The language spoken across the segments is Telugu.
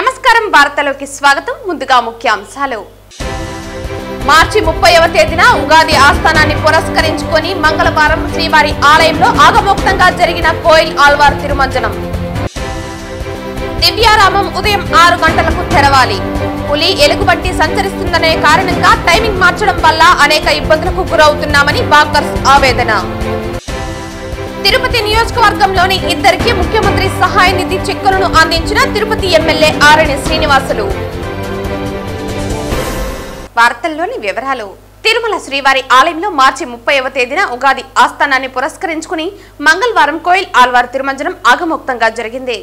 నమస్కారం వార్తలోకి స్వాగతం ముందుగా ముఖ్యాంశాలు మార్చి 30వ తేదీన ఉగాది ఆస్థానాన్ని పురస్కరించుకొని మంగళవారం శ్రీవారి ఆలయంలో ఆగమోక్తంగా జరిగిన కోయిల్ ఆళ్వార్ తిరుమంజనం దివ్యారామం ఉదయం 6 గంటలకు తెరవాలి పులి ఎలుగుబంటి సంచరిస్తుందనే కారణంగా టైమింగ్ మార్చడం వల్ల అనేక ఇబ్బందులకు గురవుతున్నామని వాకర్స్ ఆవేదన తిరుపతి నియోజకవర్గంలోని ఇద్దరికి ముఖ్యమంత్రి సహాయ నిధి చెక్కులను అందించిన తిరుపతి ఎమ్మెల్యే ఆరణి శ్రీనివాసులు వార్తల్లోని వివరాలు తిరుమల శ్రీవారి ఆలయంలో మార్చి 30వ తేదీన ఉగాది ఆస్థానాన్ని పురస్కరించుకుని మంగళవారం కోయిల్ ఆళ్వార్ తిరుమంజనం ఆగమోక్తంగా జరిగింది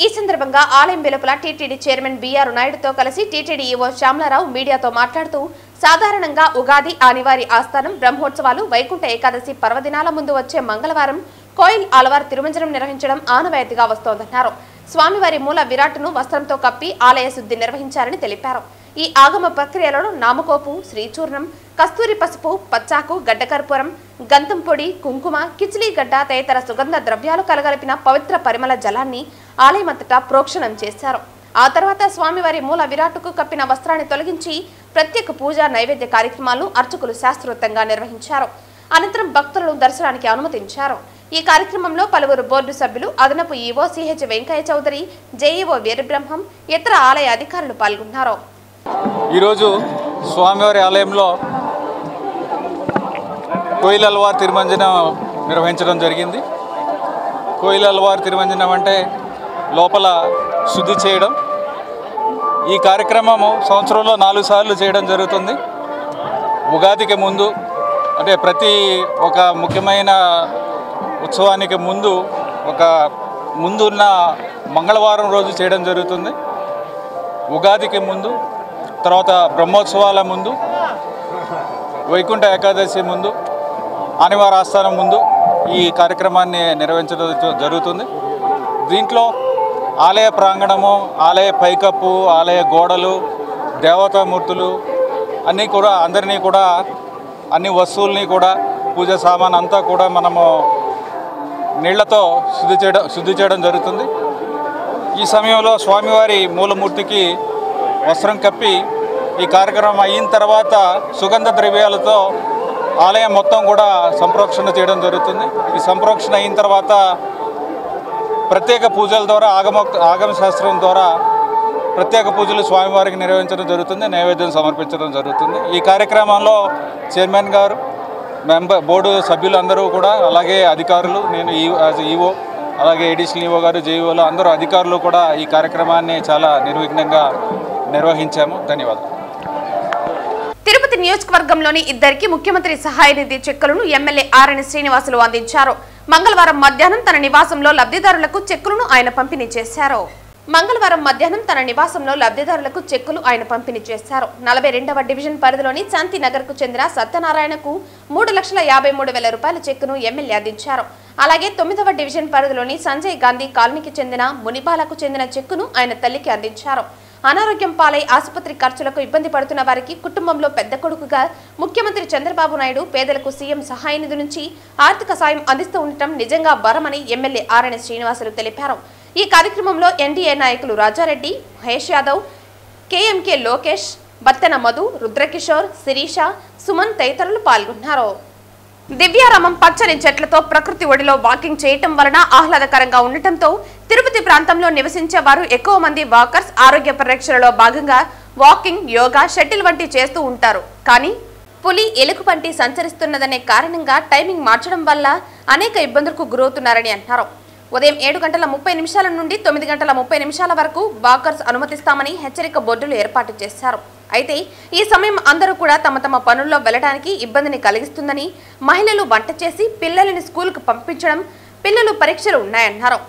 ఈ సందర్భంగా ఆలయం వెలుపల టీటీడీ చైర్మన్ బిఆర్ నాయుడుతో కలిసి టీటీడీ ఈవో శ్యామలారావు మీడియాతో మాట్లాడుతూ సాధారణంగా ఉగాది అనివార్య ఆస్థానం బ్రహ్మోత్సవాలు వైకుంఠ ఏకాదశి పర్వదినాల ముందు వచ్చే మంగళవారం కోయిల్ ఆళ్వార్ తిరుమంజనం నిర్వహించడం ఆనవాయితీగా వస్తోందన్నారు స్వామివారి మూల విరాట్ను వస్త్రంతో కప్పి ఆలయ శుద్ధి నిర్వహించారని తెలిపారు ఈ ఆగమ ప్రక్రియలో నామకోపు శ్రీచూర్ణం కస్తూరి పసుపు పచ్చాకు గడ్డకర్పూరం గంధం పొడి కుంకుమ కిచిలీ గడ్డ తదితర సుగంధ ద్రవ్యాలు కలగలిపిన పవిత్ర పరిమళ జలాన్ని ఆలయమంతటా ప్రోక్షణం చేశారు ఆ తర్వాత స్వామివారి మూల విరాట్కు కప్పిన వస్త్రాన్ని తొలగించి ప్రత్యేక పూజా నైవేద్య కార్యక్రమాలను అర్చకులు శాస్త్రోక్తంగా నిర్వహించారు అనంతరం భక్తులను దర్శనానికి అనుమతించారు ఈ కార్యక్రమంలో పలువురు బోర్డు సభ్యులు అదనపు EO CH Venkaiah Chowdary JEO Veerabrahmam ఇతర ఆలయ అధికారులు పాల్గొన్నారు ఈరోజు స్వామివారి ఆలయంలో కోయిల్ ఆళ్వార్ తిరుమంజనం నిర్వహించడం జరిగింది కోయిల్ ఆళ్వార్ తిరుమంజనం అంటే లోపల శుద్ధి చేయడం ఈ కార్యక్రమము సంవత్సరంలో 4 సార్లు చేయడం జరుగుతుంది ఉగాదికి ముందు అంటే ప్రతి ఒక ముఖ్యమైన ఉత్సవానికి ముందున్న మంగళవారం రోజు చేయడం జరుగుతుంది ఉగాదికి ముందు తర్వాత బ్రహ్మోత్సవాల ముందు వైకుంఠ ఏకాదశి ముందు ఆనివార ఆస్థానం ముందు ఈ కార్యక్రమాన్ని నిర్వహించడం జరుగుతుంది దీంట్లో ఆలయ ప్రాంగణము ఆలయ పైకప్పు ఆలయ గోడలు దేవతామూర్తులు అందరినీ కూడా అన్ని వస్తువుల్ని కూడా పూజా సామాన్ అంతా కూడా మనము నీళ్లతో శుద్ధి చేయడం జరుగుతుంది ఈ సమయంలో స్వామివారి మూలమూర్తికి వస్త్రం కప్పి ఈ కార్యక్రమం అయిన తర్వాత సుగంధ ద్రవ్యాలతో ఆలయం మొత్తం కూడా సంప్రోక్షణ చేయడం జరుగుతుంది ఈ సంప్రోక్షణ అయిన తర్వాత ప్రత్యేక పూజల ద్వారా ఆగమ శాస్త్రం ద్వారా ప్రత్యేక పూజలు స్వామివారికి నిర్వహించడం జరుగుతుంది నైవేద్యం సమర్పించడం జరుగుతుంది ఈ కార్యక్రమంలో చైర్మన్ గారు బోర్డు సభ్యులు అందరూ కూడా అలాగే అధికారులు నేను ఈవో అలాగే ఎడిషనల్ ఈవో గారు జేఈఓలు అందరూ అధికారులు కూడా ఈ కార్యక్రమాన్ని చాలా నిర్విఘ్నంగా నిర్వహించాము ధన్యవాదాలు తిరుపతి నియోజకవర్గంలోని ఇద్దరికి ముఖ్యమంత్రి సహాయ నిధి చెక్కులను ఎమ్మెల్యే ఆరణి శ్రీనివాసులు అందించారు మంగళవారం మధ్యాహ్నం తన నివాసంలో లబ్ధిదారులకు చెక్కులను ఆయన పంపిణీ చేశారు 42వ డివిజన్ పరిధిలోని శాంతినగర్ కు చెందిన సత్యనారాయణకు 3,53,000 రూపాయల చెక్కును ఎమ్మెల్యే అందించారు అలాగే 9వ డివిజన్ పరిధిలోని సంజయ్ గాంధీ కాలనీకి చెందిన మునిబాలకు చెందిన చెక్కును ఆయన తల్లికి అందించారు అనారోగ్యం పాలై ఆసుపత్రి ఖర్చులకు ఇబ్బంది పడుతున్న వారికి కుటుంబంలో పెద్ద కొడుకుగా ముఖ్యమంత్రి చంద్రబాబు నాయుడు పేదలకు సీఎం సహాయ నిధి నుంచి ఆర్థిక సాయం అందిస్తూ ఉండటం నిజంగా వరమని ఎమ్మెల్యే ఆరణి శ్రీనివాసులు తెలిపారు ఈ కార్యక్రమంలో ఎన్డీఏ నాయకులు రాజారెడ్డి మహేష్ యాదవ్ కేఎంకే లోకేష్ బత్తెన మధు రుద్రకిషోర్ శిరీష సుమన్ తదితరులు పాల్గొన్నారు దివ్యారామం పచ్చని చెట్లతో ప్రకృతి ఒడిలో వాకింగ్ చేయటం వలన ఆహ్లాదకరంగా ఉండటంతో తిరుపతి ప్రాంతంలో నివసించే వారు ఎక్కువ మంది వాకర్స్ ఆరోగ్య పరిరక్షణలో భాగంగా వాకింగ్ యోగా షటిల్ వంటి చేస్తూ ఉంటారు కానీ పులి ఎలుగుబంటి సంచరిస్తున్నదనే కారణంగా టైమింగ్ మార్చడం వల్ల అనేక ఇబ్బందులకు గురవుతున్నారని అన్నారు ఉదయం 7:30 నుండి 9:30 వరకు వాకర్స్ అనుమతిస్తామని హెచ్చరిక బోర్డులు ఏర్పాటు చేశారు అయితే ఈ సమయం అందరూ కూడా తమ తమ పనుల్లో వెళ్లడానికి ఇబ్బందిని కలిగిస్తుందని మహిళలు వంట చేసి పిల్లలని స్కూల్కు పంపించడం పిల్లలు పరీక్షలు ఉన్నాయన్నారు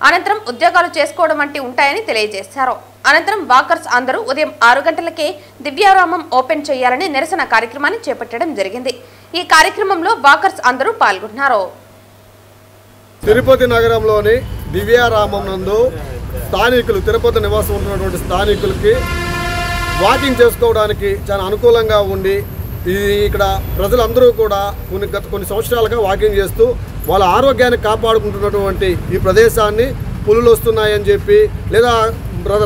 అనంతరం ఉద్యోగాలు చేసుకోవడం వంటి ఉంటాయని తెలియజేశారు అనంతరం వాకర్స్ అందరూ ఉదయం 6 గంటలకే దివ్యారామం ఓపెన్ చేయాలని నిరసన కార్యక్రమాన్ని చేపట్టడం జరిగింది ఈ కార్యక్రమంలో వాకర్స్ అందరూ పాల్గొన్నారు తిరుపతి నగరంలోని దివ్యారామం నందు స్థానికులు తిరుపతి నివాసం ఉన్నటువంటి స్థానికులకి వాకింగ్ చేసుకోవడానికి చాలా అనుకూలంగా ఉండి ఇక్కడ ప్రజలందరూ కూడా కొన్ని సంవత్సరాలుగా వాకింగ్ చేస్తూ వాళ్ళ ఆరోగ్యాన్ని కాపాడుకుంటున్నటువంటి ఈ ప్రదేశాన్ని పులులు వస్తున్నాయని చెప్పి లేదా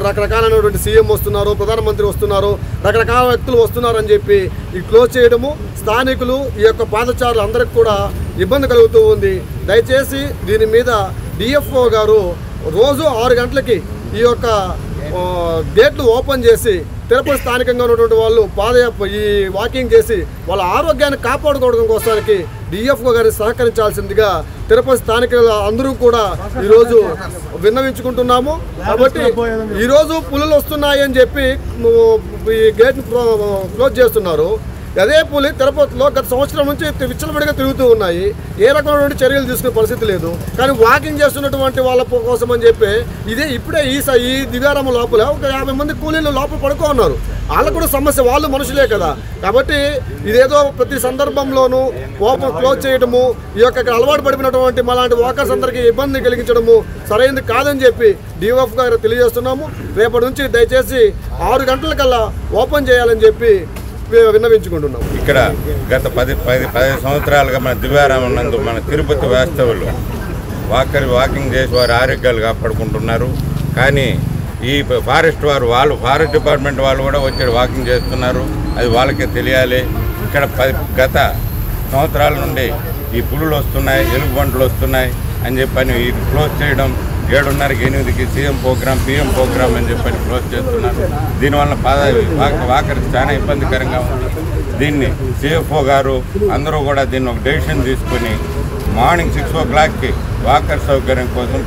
రకరకాలైనటువంటి సీఎం వస్తున్నారు, ప్రధానమంత్రి వస్తున్నారు, రకరకాల వ్యక్తులు వస్తున్నారని చెప్పి ఈ క్లోజ్ చేయడము స్థానికులు ఈ యొక్క పాదచారులు అందరికి కూడా ఇబ్బంది కలుగుతూ ఉంది. దయచేసి దీని మీద డిఎఫ్ఓ గారు రోజు 6 గంటలకి ఈ యొక్క గేట్లు ఓపెన్ చేసి తిరుపతి స్థానికంగా ఉన్నటువంటి వాళ్ళు ఈ వాకింగ్ చేసి వాళ్ళ ఆరోగ్యాన్ని కాపాడుకోవడం కోసానికి డిఎఫ్ఓ గారిని సహకరించాల్సిందిగా తిరుపతి స్థానికులు అందరూ కూడా ఈరోజు విన్నవించుకుంటున్నాము. కాబట్టి ఈరోజు పులులు వస్తున్నాయి అని చెప్పి ఈ గేట్ని క్లోజ్ చేస్తున్నారు. అదే పులి తిరుపతిలో గత సంవత్సరం నుంచి విచ్చలవిడిగా తిరుగుతూ ఉన్నాయి. ఏ రకమైనటువంటి చర్యలు తీసుకునే పరిస్థితి లేదు. కానీ వాకింగ్ చేస్తున్నటువంటి వాళ్ళ కోసం అని చెప్పి ఇప్పుడే ఈ దివ్యారామ లోపల ఒక 50 మంది కూలీలు లోపల పడుకో ఉన్నారు. వాళ్ళకు కూడా సమస్య, వాళ్ళు మనుషులే కదా. కాబట్టి ఇదేదో ప్రతి సందర్భంలోనూ ఓపెన్ క్లోజ్ చేయడము, ఈ యొక్క అలవాటు పడిపోయినటువంటి మాలాంటి వాకర్స్ అందరికీ ఇబ్బంది కలిగించడము సరైనది కాదని చెప్పి డిఎఫ్ గారు తెలియజేస్తున్నాము. రేపటి నుంచి దయచేసి 6 గంటలకల్లా ఓపెన్ చేయాలని చెప్పి విన్నవించుకుంటున్నాం. ఇక్కడ గత 10 సంవత్సరాలుగా మన దివ్యారామం నందు మన తిరుపతి వాస్తవులు వాకింగ్ చేసి వారి ఆరోగ్యాలు కాపాడుకుంటున్నారు. కానీ ఈ ఫారెస్ట్ ఫారెస్ట్ డిపార్ట్మెంట్ వాళ్ళు కూడా వచ్చి వాకింగ్ చేస్తున్నారు. అది వాళ్ళకే తెలియాలి. ఇక్కడ గత సంవత్సరాల నుండి ఈ పులులు వస్తున్నాయి, ఎలుగుబంట్లు వస్తున్నాయి అని చెప్పని ఈ క్లోజ్ చేయడం 7:30కి 8కి సీఎం ప్రోగ్రామ్ పిఎం ప్రోగ్రామ్ అని చెప్పని క్లోజ్ చేస్తున్నారు. దీనివల్ల వాకర్కి చాలా ఇబ్బందికరంగా ఉంది. దీన్ని సిఎఫ్ఓ గారు అందరూ కూడా దీన్ని ఒక డెసిషన్ తీసుకొని మార్నింగ్ 6 o'clockకి వాకర్ సౌకర్యం కోసం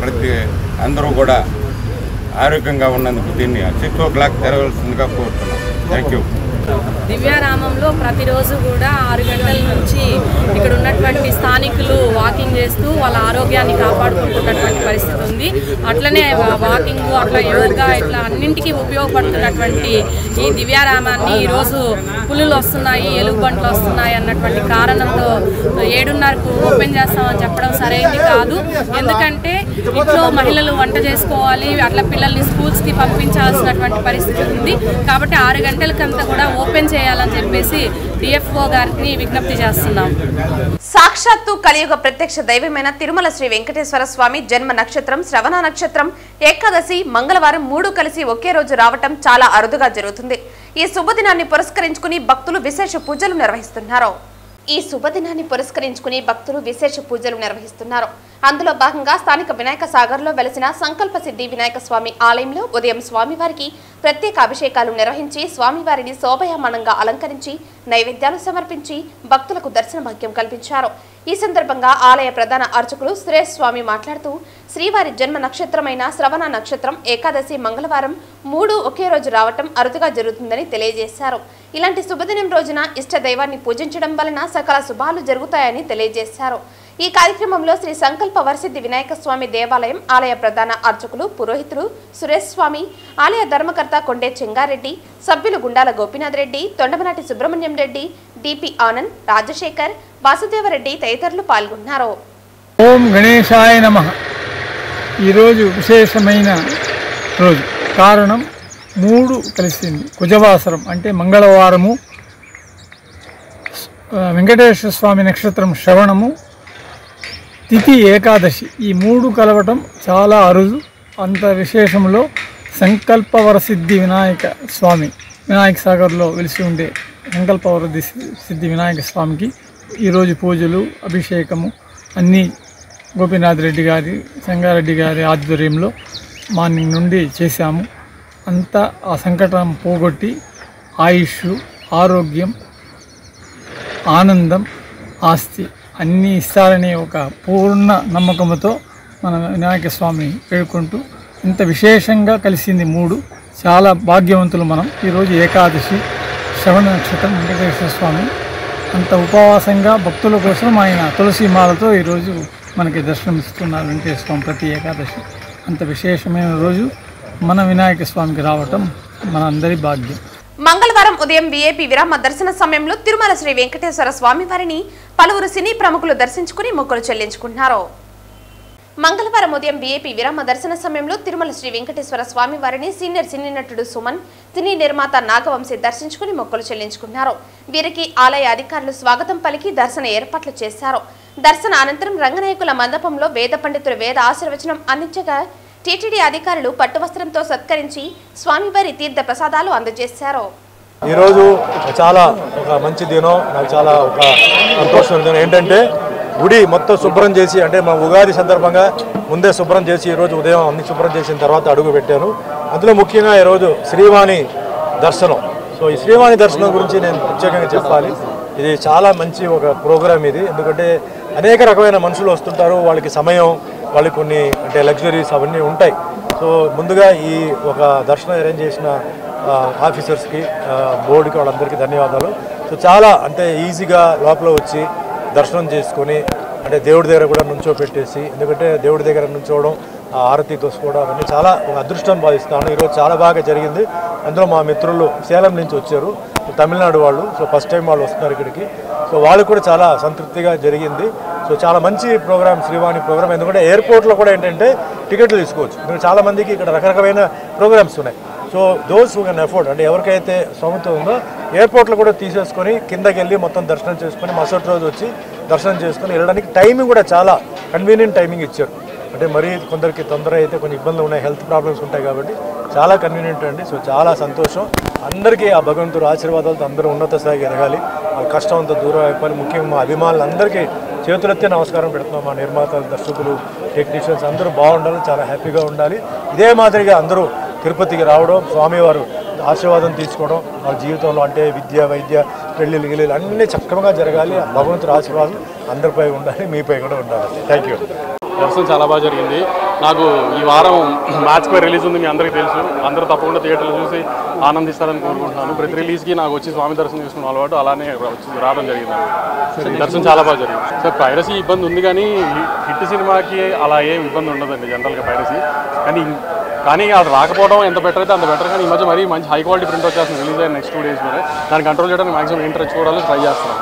అందరూ కూడా ఆరోగ్యంగా ఉన్నందుకు దీన్ని 6 o'clock తెరవలసిందిగా కోరుతున్నాం. Thank you. దివ్యారామంలో ప్రతిరోజు కూడా 6 గంటల నుంచి ఇక్కడ ఉన్నటువంటి స్థానికులు వాకింగ్ చేస్తూ వాళ్ళ ఆరోగ్యాన్ని కాపాడుకుంటున్నటువంటి పరిస్థితి ఉంది. అట్లనే వాకింగ్ అట్లా యోగా ఇట్లా అన్నింటికీ ఉపయోగపడుతున్నటువంటి ఈ దివ్యారామాన్ని ఈరోజు పులులు వస్తున్నాయి, ఎలుగుబంట్లు వస్తున్నాయి అన్నటువంటి కారణంతో 7:30కు ఓపెన్ చేస్తామని చెప్పడం సరైనది కాదు. ఎందుకంటే ఇంట్లో మహిళలు వంట చేసుకోవాలి, అట్లా పిల్లల్ని స్కూల్స్కి పంపించాల్సినటువంటి పరిస్థితి ఉంది. కాబట్టి 6 గంటలకంతా కూడా ఓపెన్ చేయాలని చెప్పేసి డిఎఫ్ఓ గారికి విజ్ఞప్తి చేస్తున్నాం. సాక్షాత్తు కలియుగ ప్రత్యక్ష దైవమైన తిరుమల శ్రీ వెంకటేశ్వర స్వామి జన్మ నక్షత్రం శ్రవణ నక్షత్రం ఏకాదశి మంగళవారం 3 కలిసి ఒకే రోజు రావటం చాలా అరుదుగా జరుగుతుంది. ఈ శుభదినాన్ని పురస్కరించుకుని భక్తులు విశేష పూజలు నిర్వహిస్తున్నారు. అందులో భాగంగా స్థానిక వినాయక సాగర్లో వెలసిన సంకల్ప సిద్ధి వినాయక స్వామి ఆలయంలో ఉదయం స్వామివారికి ప్రత్యేక అభిషేకాలు నిర్వహించి స్వామివారిని శోభాయమానంగా అలంకరించి నైవేద్యాలు సమర్పించి భక్తులకు దర్శన భాగ్యం కల్పించారు. ఈ సందర్భంగా ఆలయ ప్రధాన అర్చకులు సురేష్ స్వామి మాట్లాడుతూ శ్రీవారి జన్మ నక్షత్రమైన శ్రవణ నక్షత్రం ఏకాదశి మంగళవారం 3 ఒకే రోజు రావటం అరుదుగా జరుగుతుందని తెలియజేశారు. ఇలాంటి శుభదినం రోజున ఇష్ట దైవాన్ని పూజించడం వలన సకల శుభాలు జరుగుతాయని తెలియజేశారు. ఈ కార్యక్రమంలో శ్రీ సంకల్ప వరసిద్ధి వినాయక స్వామి దేవాలయం ఆలయ ప్రధాన అర్చకులు పురోహితులు సురేష్ స్వామి, ఆలయ ధర్మకర్త కొండే చెంగారెడ్డి, సభ్యులు గుండాల గోపీనాథ్ రెడ్డి, తొండమనాటి సుబ్రహ్మణ్యం రెడ్డి, డిపి ఆనంద్, రాజశేఖర్, వాసుదేవరెడ్డి తదితరులు పాల్గొన్నారు. ఓం గణేశాయ నమః. ఈరోజు విశేషమైన రోజు. కారణం 3 కలిసింది. కుజవాసరం అంటే మంగళవారము, వెంకటేశ్వర స్వామి నక్షత్రం శ్రవణము, తిథి ఏకాదశి. ఈ 3 కలవటం చాలా అరుదు. అంత విశేషంలో సంకల్పవరసిద్ధి వినాయక స్వామి వినాయక సాగర్లో వెలిసి ఉండే సంకల్పవరది సిద్ధి వినాయక స్వామికి ఈరోజు పూజలు అభిషేకము అన్నీ గోపీనాథ్ రెడ్డి గారి సంగారెడ్డి గారి ఆధ్వర్యంలో మార్నింగ్ నుండి చేశాము. అంతా ఆ సంకటం పోగొట్టి ఆయుష్, ఆరోగ్యం, ఆనందం, ఆస్తి అన్నీ ఇస్తారనే ఒక పూర్ణ నమ్మకంతో మన వినాయక స్వామి వేడుకుంటూ ఇంత విశేషంగా కలిసింది 3. చాలా భాగ్యవంతులు మనం. ఈరోజు ఏకాదశి శ్రవణ నక్షత్రం వెంకటేశ్వర స్వామి అంత ఉపవాసంగా భక్తుల కోసం ఆయన తులసి మాలతో ఈరోజు మనకి దర్శనం ఇస్తున్నారు వెంకటేశ్వర స్వామి ప్రతి ఏకాదశి. అంత విశేషమైన రోజు మన వినాయక స్వామికి రావటం మనందరి భాగ్యం. మంగళవారం ఉదయం విఐపి విరామ దర్శన సమయంలో తిరుమల శ్రీ వెంకటేశ్వర స్వామి వారిని పలువురు సినీ ప్రముఖులు దర్శించుకుని మొక్కులు చెల్లించుకుంటున్నారు. మంగళవారం ఉదయం విఐపి విరామ దర్శన సమయంలో తిరుమల శ్రీ వెంకటేశ్వర స్వామి వారిని సీనియర్ సినీ నటుడు సుమన్, సినీ నిర్మాత నాగవంశీ దర్శించుకుని మొక్కులు చెల్లించుకున్నారు. వీరికి ఆలయ అధికారులు స్వాగతం పలికి దర్శన ఏర్పాట్లు చేశారు. దర్శన అనంతరం రంగనాయకుల మండపంలో వేద పండితులు వేద ఆశీర్వచనం అందించగా టీటీడీ అధికారులు పట్టువస్త్రంతో సత్కరించి స్వామివారి తీర్థ ప్రసాదాలు అందజేశారు. ఈరోజు చాలా ఒక మంచి దినం, నాకు చాలా ఒక సంతోషం దినం. ఏంటంటే గుడి మొత్తం శుభ్రం చేసి, అంటే మా ఉగాది సందర్భంగా ముందే శుభ్రం చేసి ఈరోజు ఉదయం అన్ని శుభ్రం చేసిన తర్వాత అడుగు పెట్టాను. అందులో ముఖ్యంగా ఈరోజు శ్రీవాణి దర్శనం. సో ఈ శ్రీవాణి దర్శనం గురించి నేను ప్రత్యేకంగా చెప్పాలి. ఇది చాలా మంచి ఒక ప్రోగ్రామ్ ఇది. ఎందుకంటే అనేక రకమైన మనుషులు వస్తుంటారు, వాళ్ళకి సమయం, వాళ్ళకి కొన్ని అంటే లగ్జరీస్ అవన్నీ ఉంటాయి. సో ముందుగా ఈ ఒక దర్శనం అరేంజ్ చేసిన ఆఫీసర్స్కి, బోర్డుకి, వాళ్ళందరికీ ధన్యవాదాలు. సో చాలా అంటే ఈజీగా లోపల వచ్చి దర్శనం చేసుకొని, అంటే దేవుడి దగ్గర కూడా నుంచోపెట్టేసి, ఎందుకంటే దేవుడి దగ్గర నుంచోవడం, ఆరతి తోసుకోవడం అవన్నీ చాలా ఒక అదృష్టం భావిస్తాను. ఈరోజు చాలా బాగా జరిగింది. అందులో మా మిత్రులు సేలం నుంచి వచ్చారు, తమిళనాడు వాళ్ళు. సో ఫస్ట్ టైం వాళ్ళు వస్తున్నారు ఇక్కడికి. సో వాళ్ళు కూడా చాలా సంతృప్తిగా జరిగింది. సో చాలా మంచి ప్రోగ్రామ్ శ్రీవాణి ప్రోగ్రామ్. ఎందుకంటే ఎయిర్పోర్ట్లో కూడా ఏంటంటే టికెట్లు తీసుకోవచ్చు. ఎందుకంటే చాలామందికి ఇక్కడ రకరకమైన ప్రోగ్రామ్స్ ఉన్నాయి. So those who can afford, అంటే ఎవరికైతే స్తోమత ఉందో ఎయిర్పోర్ట్లో కూడా తీసేసుకొని కిందకి వెళ్ళి మొత్తం దర్శనం చేసుకొని మరుసటి రోజు వచ్చి దర్శనం చేసుకొని వెళ్ళడానికి టైమింగ్ కూడా చాలా కన్వీనియంట్ టైమింగ్ ఇచ్చారు. అంటే మరీ కొందరికి తొందర అయితే కొన్ని ఇబ్బందులు ఉన్నాయి, హెల్త్ ప్రాబ్లమ్స్ ఉంటాయి కాబట్టి చాలా కన్వీనియంట్ అండి. సో చాలా సంతోషం. అందరికీ ఆ భగవంతుడు ఆశీర్వాదాలతో అందరూ ఉన్నత స్థాయికి ఎదగాలి, వాళ్ళ కష్టం అంతా దూరం అయిపోయి. ముఖ్యంగా మా అభిమానులందరికీ చేతులెత్తే నమస్కారం పెడుతున్నాం. మా నిర్మాతలు, దర్శకులు, టెక్నీషియన్స్ అందరూ బాగుండాలి, చాలా హ్యాపీగా ఉండాలి. ఇదే మాదిరిగా అందరూ తిరుపతికి రావడం, స్వామివారు ఆశీర్వాదం తీసుకోవడం, వాళ్ళ జీవితంలో అంటే విద్య, వైద్య, పెళ్ళిళ్ళు, గిళ్ళిళ్ళు అన్నీ చక్కగా జరగాలి. భగవంతుడి ఆశీర్వాదం అందరిపై ఉండాలి, మీపై కూడా ఉండాలి. Thank you. దర్శనం చాలా బాగా జరిగింది. నాకు ఈ వారం మ్యాచ్ పై రిలీజ్ ఉంది, మీ అందరికీ తెలుసు. అందరూ తప్పకుండా థియేటర్లో చూసి ఆనందిస్తారని కోరుకుంటున్నాను. ప్రతి రిలీజ్కి నాకు వచ్చి స్వామి దర్శనం చేసుకున్న అలవాటు, అలానే రావడం జరిగింది. దర్శనం చాలా బాగా జరిగింది. సార్ పైరసీ ఇబ్బంది ఉంది, కానీ హిట్ సినిమాకి అలా ఏం ఇబ్బంది ఉండదండి జనరల్గా పైరసీ. కానీ అది రాకపోవడం ఎంత బెటర్ అయితే అంత బెటర్. కానీ ఈ మధ్య మరీ మంచి హై క్వాలిటీ ప్రింట్ వచ్చేస్తుంది రిలీజ్ అయిన నెక్స్ట్ 2 days మీద. దాన్ని కంట్రోల్ చేయడానికి మాక్సిమం ఇంట్రెస్ట్ చూడాలని ట్రై చేస్తున్నాను.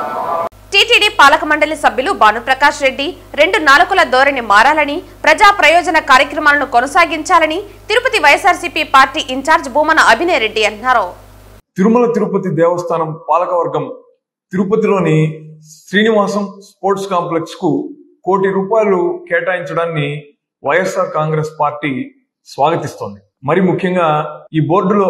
టీటీడీ పాలక మండలి సభ్యులు భానుప్రకాష్ రెడ్డి 2 నాలుకల ధోరణి మారాలని, ప్రజా ప్రయోజన కార్యక్రమాలను కొనసాగించాలని తిరుపతి వైఎస్ఆర్సీపీ పార్టీ ఇన్ఛార్జ్ భూమన అభినయ్ రెడ్డి అన్నారు. తిరుమల తిరుపతి దేవస్థానం పాలకవర్గం తిరుపతిలోని శ్రీనివాసం స్పోర్ట్స్ కాంప్లెక్స్ కు ₹1 కోటి కేటాయించడాన్ని వైఎస్ఆర్ కాంగ్రెస్ పార్టీ స్వాగతిస్తోంది. మరి ముఖ్యంగా ఈ బోర్డులో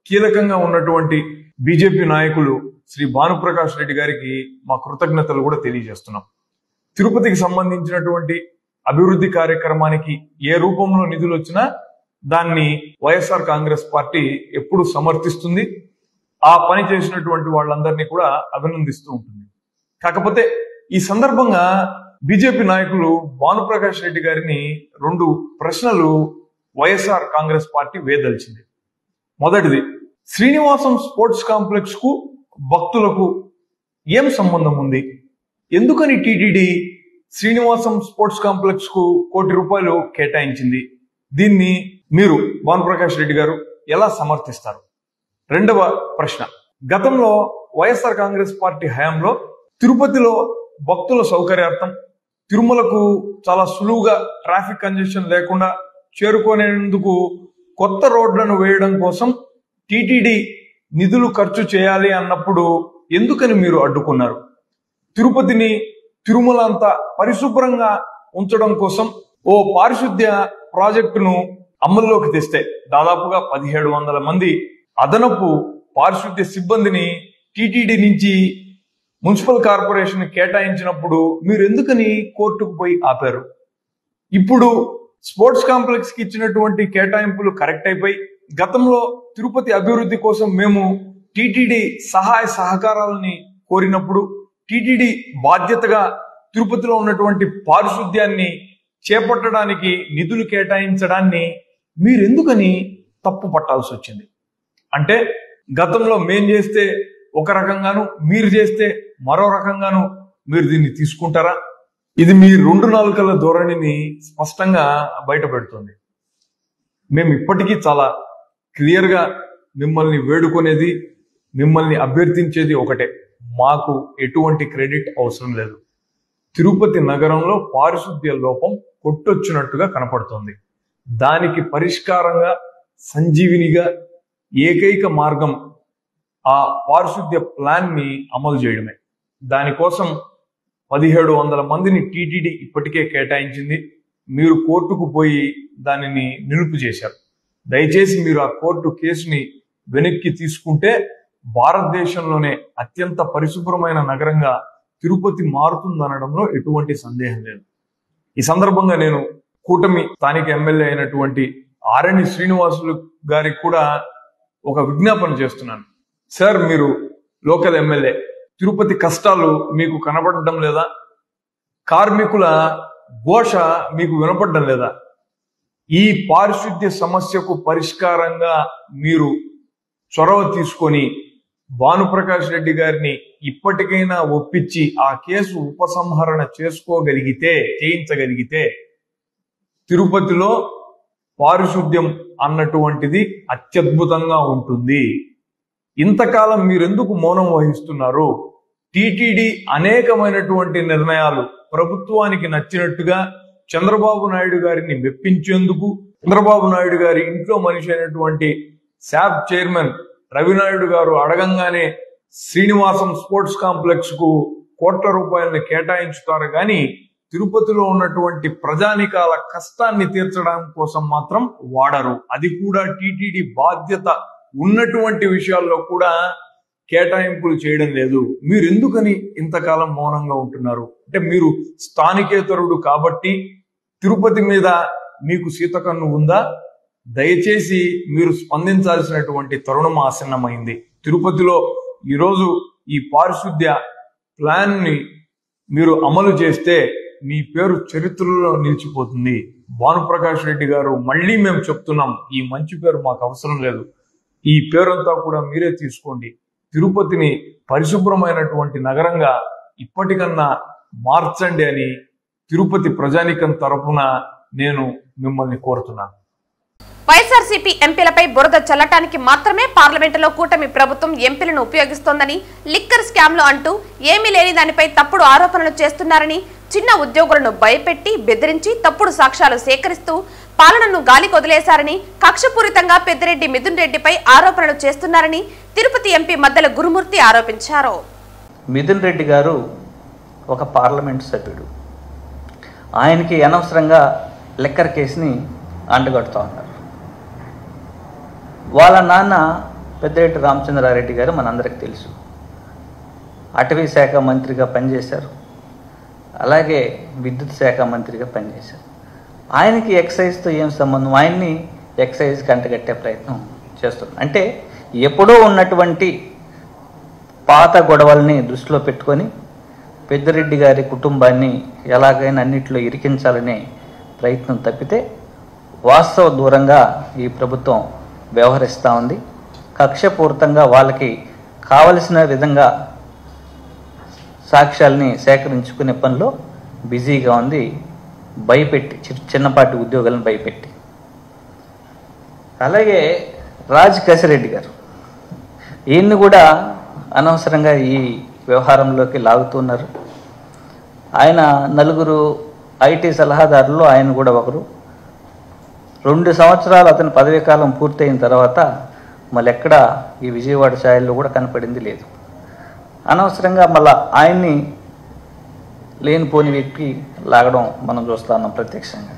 కీలకంగా ఉన్నటువంటి బీజేపీ నాయకులు శ్రీ భానుప్రకాష్ రెడ్డి గారికి మా కృతజ్ఞతలు కూడా తెలియజేస్తున్నాం. తిరుపతికి సంబంధించినటువంటి అభివృద్ధి కార్యక్రమానికి ఏ రూపంలో నిధులు వచ్చినా దాన్ని వైఎస్ఆర్ కాంగ్రెస్ పార్టీ ఎప్పుడు సమర్థిస్తుంది. ఆ పని చేసినటువంటి వాళ్ళందరినీ కూడా అభినందిస్తూ ఉంటుంది. కాకపోతే ఈ సందర్భంగా బీజేపీ నాయకులు భానుప్రకాష్ రెడ్డి గారిని 2 ప్రశ్నలు వైఎస్ఆర్ కాంగ్రెస్ పార్టీ వేదల్చింది. మొదటిది, శ్రీనివాసం స్పోర్ట్స్ కాంప్లెక్స్ కు భక్తులకు ఏం సంబంధం ఉంది? ఎందుకని టీటీడీ శ్రీనివాసం స్పోర్ట్స్ కాంప్లెక్స్ కు ₹1 కోటి కేటాయించింది? దీన్ని మీరు భానుప్రకాష్ రెడ్డి గారు ఎలా సమర్థిస్తారు? రెండవ ప్రశ్న, గతంలో వైఎస్ఆర్ కాంగ్రెస్ పార్టీ హయాంలో తిరుపతిలో భక్తుల సౌకర్యార్థం తిరుమలకు చాలా సులువుగా ట్రాఫిక్ కంజెషన్ లేకుండా చేరుకునేందుకు కొత్త రోడ్లను వేయడం కోసం టీటీడీ నిధులు ఖర్చు చేయాలి అన్నప్పుడు ఎందుకని మీరు అడ్డుకున్నారు? తిరుపతిని, తిరుమల అంతా పరిశుభ్రంగా ఉంచడం కోసం ఓ పారిశుద్ధ్య ప్రాజెక్టును అమల్లోకి తెస్తే దాదాపుగా 1700 మంది అదనపు పారిశుద్ధ్య సిబ్బందిని టీటీడీ నుంచి మున్సిపల్ కార్పొరేషన్ కేటాయించినప్పుడు మీరు ఎందుకని కోర్టుకు పోయి ఆపారు? ఇప్పుడు స్పోర్ట్స్ కాంప్లెక్స్ కి ఇచ్చినటువంటి కేటాయింపులు కరెక్ట్ అయిపోయి గతంలో తిరుపతి అభివృద్ధి కోసం మేము టీటీడీ సహాయ సహకారాలని కోరినప్పుడు టీటీడీ బాధ్యతగా తిరుపతిలో ఉన్నటువంటి పారిశుద్ధ్యాన్ని చేపట్టడానికి నిధులు కేటాయించడాన్ని మీరెందుకని తప్పు పట్టాల్సి వచ్చింది? అంటే గతంలో మేం చేస్తే ఒక రకంగాను, మీరు చేస్తే మరో రకంగాను మీరు దీన్ని తీసుకుంటారా? ఇది మీ 2 నాలుకల ధోరణిని స్పష్టంగా బయటపెడుతుంది. మేము ఇప్పటికీ చాలా క్లియర్గా మిమ్మల్ని వేడుకునేది, మిమ్మల్ని అభ్యర్థించేది ఒకటే, మాకు ఎటువంటి క్రెడిట్ అవసరం లేదు. తిరుపతి నగరంలో పారిశుద్ధ్య లోపం కొట్టొచ్చినట్టుగా కనపడుతోంది. దానికి పరిష్కారంగా, సంజీవినిగా ఏకైక మార్గం ఆ పారిశుద్ధ్య ప్లాన్ ని అమలు చేయడమే. దానికోసం 1700 మందిని టీటీడీ ఇప్పటికే కేటాయించింది. మీరు కోర్టుకు పోయి దానిని నిలుపు చేశారు. దయచేసి మీరు ఆ కోర్టు కేసుని వెనక్కి తీసుకుంటే భారతదేశంలోనే అత్యంత పరిశుభ్రమైన నగరంగా తిరుపతి మారుతుందనడంలో ఎటువంటి సందేహం లేదు. ఈ సందర్భంగా నేను కూటమి స్థానిక ఎమ్మెల్యే అయినటువంటి ఆరణి శ్రీనివాసులు గారికి కూడా ఒక విజ్ఞాపన చేస్తున్నాను. సార్, మీరు లోకల్ ఎమ్మెల్యే, తిరుపతి కష్టాలు మీకు కనబడడం లేదా? కార్మికుల ఘోష మీకు వినపడడం లేదా? ఈ పారిశుద్ధ్య సమస్యకు పరిష్కారంగా మీరు చొరవ తీసుకొని భానుప్రకాష్ రెడ్డి గారిని ఇప్పటికైనా ఒప్పించి ఆ కేసు ఉపసంహరణ చేయించగలిగితే తిరుపతిలో పారిశుద్ధ్యం అన్నటువంటిది అత్యద్భుతంగా ఉంటుంది. ఇంతకాలం మీరెందుకు మౌనం వహిస్తున్నారు? టీటీడీ అనేకమైనటువంటి నిర్ణయాలు ప్రభుత్వానికి నచ్చినట్టుగా చంద్రబాబు నాయుడు గారిని మెప్పించేందుకు, చంద్రబాబు నాయుడు గారి ఇంట్లో మనిషి అయినటువంటి శాప్ చైర్మన్ రవినాయుడు గారు అడగంగానే శ్రీనివాసం స్పోర్ట్స్ కాంప్లెక్స్ కు కోట్ల రూపాయలని కేటాయించుతారు కానీ తిరుపతిలో ఉన్నటువంటి ప్రజానికాల కష్టాన్ని తీర్చడం కోసం మాత్రం వాడరు. అది కూడా టీటీడీ బాధ్యత ఉన్నటువంటి విషయాల్లో కూడా కేటాయింపులు చేయడం లేదు. మీరు ఎందుకని ఇంతకాలం మౌనంగా ఉంటున్నారు? అంటే మీరు స్థానికేతరుడు కాబట్టి తిరుపతి మీద మీకు శీతకన్ను ఉందా? దయచేసి మీరు స్పందించాల్సినటువంటి తరుణం ఆసన్నమైంది. తిరుపతిలో ఈరోజు ఈ పారిశుద్ధ్య ప్లాన్ ని మీరు అమలు చేస్తే మీ పేరు చరిత్రలో నిలిచిపోతుంది. భానుప్రకాష్ రెడ్డి గారు, మళ్ళీ మేము చెప్తున్నాం, ఈ మంచి పేరు మాకు అవసరం లేదు. ఈ పేరంతా కూడా మీరే తీసుకోండి. తిరుపతిని పరిశుభ్రమైనటువంటి నగరంగా ఇప్పటికన్నా మార్చండి అని తిరుపతి ప్రజానికం తరపున నేను మిమ్మల్ని కోరుతున్నాను. వైఎస్ఆర్సీపీ ఎంపీలపై బురద చల్లటానికి మాత్రమే పార్లమెంటులో కూటమి ప్రభుత్వం ఎంపీలను ఉపయోగిస్తోందని, లిక్కర్ స్కామ్లు అంటూ ఏమీ లేని దానిపై తప్పుడు ఆరోపణలు చేస్తున్నారని, చిన్న ఉద్యోగులను భయపెట్టి బెదిరించి తప్పుడు సాక్ష్యాలు సేకరిస్తూ పాలనను గాలికి వదిలేశారని, కక్షపూరితంగా పెద్దిరెడ్డి మిథున్ రెడ్డిపై ఆరోపణలు చేస్తున్నారని తిరుపతి ఎంపీ మద్దెల గురుమూర్తి ఆరోపించారు. మిథున్ రెడ్డి గారు ఒక పార్లమెంటు సభ్యుడు. ఆయనకి అనవసరంగా లిక్కర్ కేసుని అంటగడుతూ ఉన్నారు. వాళ్ళ నాన్న పెద్దిరెడ్డి రామచంద్రారెడ్డి గారు మనందరికీ తెలుసు. అటవీ శాఖ మంత్రిగా పనిచేశారు, అలాగే విద్యుత్ శాఖ మంత్రిగా పనిచేశారు. ఆయనకి ఎక్సైజ్తో ఏం సంబంధం? ఆయన్ని ఎక్సైజ్కి అంటగట్టే ప్రయత్నం చేస్తున్నారు. అంటే ఎప్పుడో ఉన్నటువంటి పాత గొడవల్ని దృష్టిలో పెట్టుకొని పెద్దిరెడ్డి గారి కుటుంబాన్ని ఎలాగైనా అన్నింటిలో ఇరికించాలనే ప్రయత్నం తప్పితే వాస్తవ దూరంగా ఈ ప్రభుత్వం వ్యవహరిస్తూ ఉంది. కక్షపూరితంగా వాళ్ళకి కావలసిన విధంగా సాక్ష్యాల్ని సేకరించుకునే పనిలో బిజీగా ఉంది. భయపెట్టి, చిన్నపాటి ఉద్యోగాలను భయపెట్టి. అలాగే రాజ్ కసిరెడ్డి గారు, ఈయన్ని కూడా అనవసరంగా ఈ వ్యవహారంలోకి లాగుతున్నారు. ఆయన నలుగురు ఐటీ సలహాదారులు ఆయన కూడా ఒకరు. 2 సంవత్సరాలు అతని పదవీ కాలం పూర్తయిన తర్వాత మళ్ళీ ఎక్కడ ఈ విజయవాడ ఛాయల్లో కూడా కనపడింది లేదు. అనవసరంగా మళ్ళా ఆయన్ని లేనిపోని వ్యక్తి లాగడం మనం చూస్తూ ఉన్నాం ప్రత్యక్షంగా.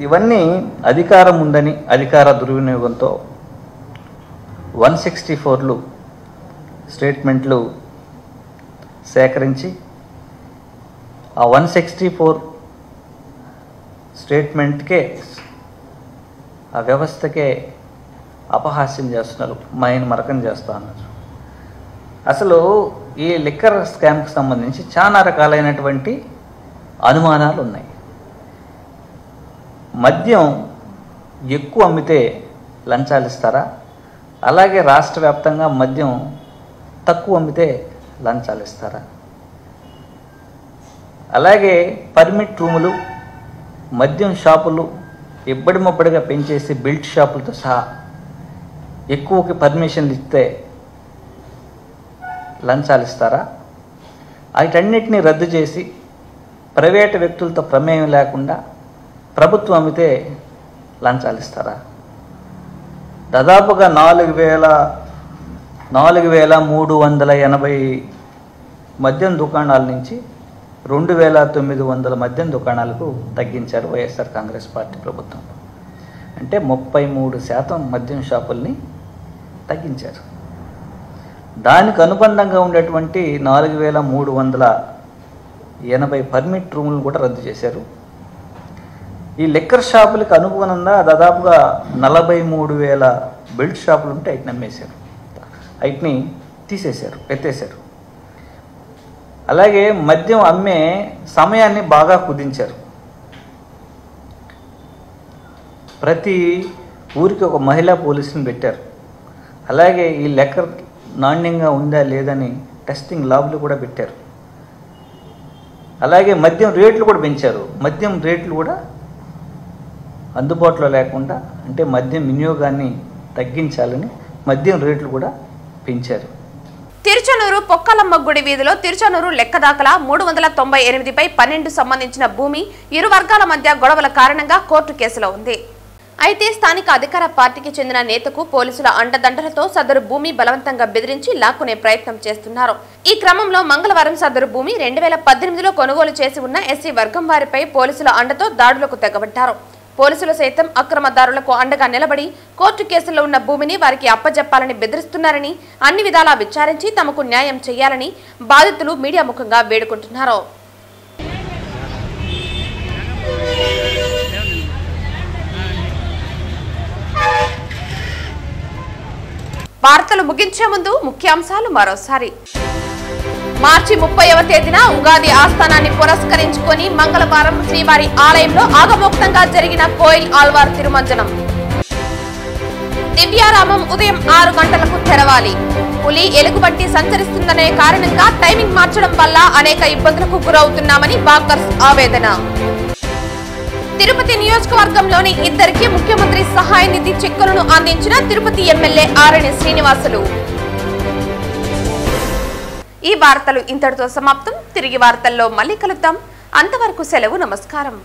ఇవన్నీ అధికారం ఉందని అధికార దుర్వినియోగంతో 164 స్టేట్మెంట్లు సేకరించి ఆ 164 స్టేట్మెంట్కే, ఆ వ్యవస్థకే అపహాస్యం చేస్తున్నారు, మరకం చేస్తూ ఉన్నారు. అసలు ఈ లిక్కర్ స్కామ్కి సంబంధించి చాలా రకాలైనటువంటి అనుమానాలు ఉన్నాయి. మద్యం ఎక్కువ అమ్మితే లంచాలు ఇస్తారా? అలాగే రాష్ట్ర వ్యాప్తంగా మద్యం తక్కువ అమ్మితే లంచాలు ఇస్తారా? అలాగే పర్మిట్ రూములు, మద్యం షాపులు ఇబ్బడిమబ్బడిగా పెంచేసి బెల్ట్ షాపులతో సహా ఎక్కువకి పర్మిషన్లు ఇస్తే లంచాలు ఇస్తారా? వీటన్నిటిని రద్దు చేసి ప్రైవేటు వ్యక్తులతో ప్రమేయం లేకుండా ప్రభుత్వం అమ్మితే లంచాలు ఇస్తారా? దాదాపుగా 4,380 మద్యం దుకాణాల నుంచి 2900 మద్యం దుకాణాలకు తగ్గించారు వైఎస్ఆర్ కాంగ్రెస్ పార్టీ ప్రభుత్వం. అంటే 33% మద్యం షాపుల్ని తగ్గించారు. దానికి అనుబంధంగా ఉండేటువంటి 4380 పర్మిట్ రూములను కూడా రద్దు చేశారు. ఈ లిక్కర్ షాపులకు అనుగుణంగా దాదాపుగా 43,000 బెల్ట్ షాపులు ఉంటే వాటిని అమ్మేశారు, వాటిని తీసేశారు, ఎత్తేశారు. అలాగే మద్యం అమ్మే సమయాన్ని బాగా కుదించారు. ప్రతి ఊరికి ఒక మహిళా పోలీసుని పెట్టారు. అలాగే ఈ లిక్కర్ నాణ్యంగా ఉందా లేదని టెస్టింగ్ ల్యాబ్లు కూడా పెట్టారు. అలాగే మద్యం రేట్లు కూడా పెంచారు. మద్యం రేట్లు కూడా అందుబాటులో లేకుండా, అంటే మద్యం వినియోగాన్ని తగ్గించాలని మద్యం రేట్లు కూడా పెంచారు. తిరుచనూరు పొక్కలమ్మ గుడి వీధిలో తిరుచనూరు లెక్కదాఖలా 398/12 సంబంధించిన భూమి ఇరు వర్గాల మధ్య గొడవల కారణంగా కోర్టు కేసులో ఉంది. అయితే స్థానిక అధికార పార్టీకి చెందిన నేతకు పోలీసుల అండదండలతో సదరు భూమి బలవంతంగా బెదిరించి లాక్కునే ప్రయత్నం చేస్తున్నారు. ఈ క్రమంలో మంగళవారం సదరు భూమి 2018లో కొనుగోలు చేసి ఉన్న ఎస్సీ వర్గం వారిపై పోలీసుల అండతో దాడులకు తెగబడ్డారు. పోలీసులు సైతం అక్రమదారులకు అండగా నిలబడి కోర్టు కేసులో ఉన్న భూమిని వారికి అప్పజెప్పాలని బెదిరిస్తున్నారని, అన్ని విధాలా విచారించి తమకు న్యాయం చేయాలని బాధితులు మీడియా ముఖంగా వేడుకుంటున్నారు. వార్తలు ముగించే ముందు ముఖ్యాంశాలు మరోసారి. మార్చి 30వ తేదీన ఉగాది ఆస్థానాన్ని పురస్కరించుకొని మంగళవారం శ్రీవారి ఆలయంలో ఆగమోక్తంగా జరిగిన కోయిల్ ఆళ్వార్ తిరుమంజనం. దివ్యారామం ఉదయం 6 గంటలకు తెరవాలి. పులి ఎలుగుబంటి సంచరిస్తుందనే కారణంగా టైమింగ్ మార్చడం వల్ల అనేక ఇబ్బందులకు గురవుతున్నామని బాకర్స్ ఆవేదన. తిరుపతి నియోజకవర్గంలోని 2 ముఖ్యమంత్రి సహాయ నిధి చెక్కులను అందించిన తిరుపతి ఎమ్మెల్యే ఆరణి శ్రీనివాసులు. ఈ వార్తలు ఇంతటితో సమాప్తం. తిరిగి వార్తల్లో మళ్ళీ కలుద్దాం. అంతవరకు సెలవు. నమస్కారం.